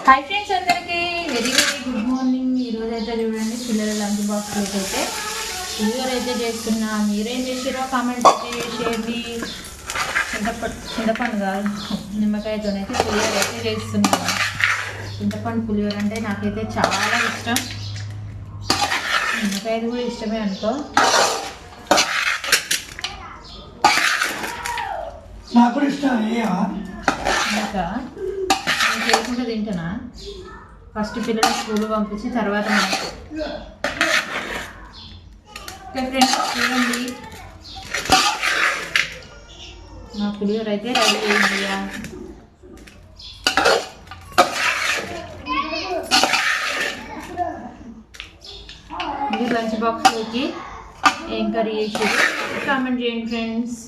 Hi friends, అందరికీ very very good morning. ఈరోజు అయితే చూడండి, పిల్లల లంచ్ బాక్స్లోకి అయితే పులిహోర అయితే చేస్తున్నా. మీరేం చేసారో కామెంట్ అయితే చేయండి. చింతపండు కాదు, నిమ్మకాయతోనైతే పులిహోర అయితే చేస్తున్నాను. చింతపండు పులిహోర అంటే నాకైతే చాలా ఇష్టం. నిమ్మకాయది కూడా ఇష్టమే అనుకో. నాకు కూడా ఇష్టం. ఇంకా నేను చేయకుండా తింటానా? ఫస్ట్ పిల్లలు స్కూల్ పంపించి తర్వాత మనకు. ఓకే ఫ్రెండ్స్, చూడండి మా పులిహోర అయితే రెడీ అయింది. మీరు లంచ్ బాక్స్లోకి ఏం కర్రీ చేసి కామెంట్ చేయండి ఫ్రెండ్స్.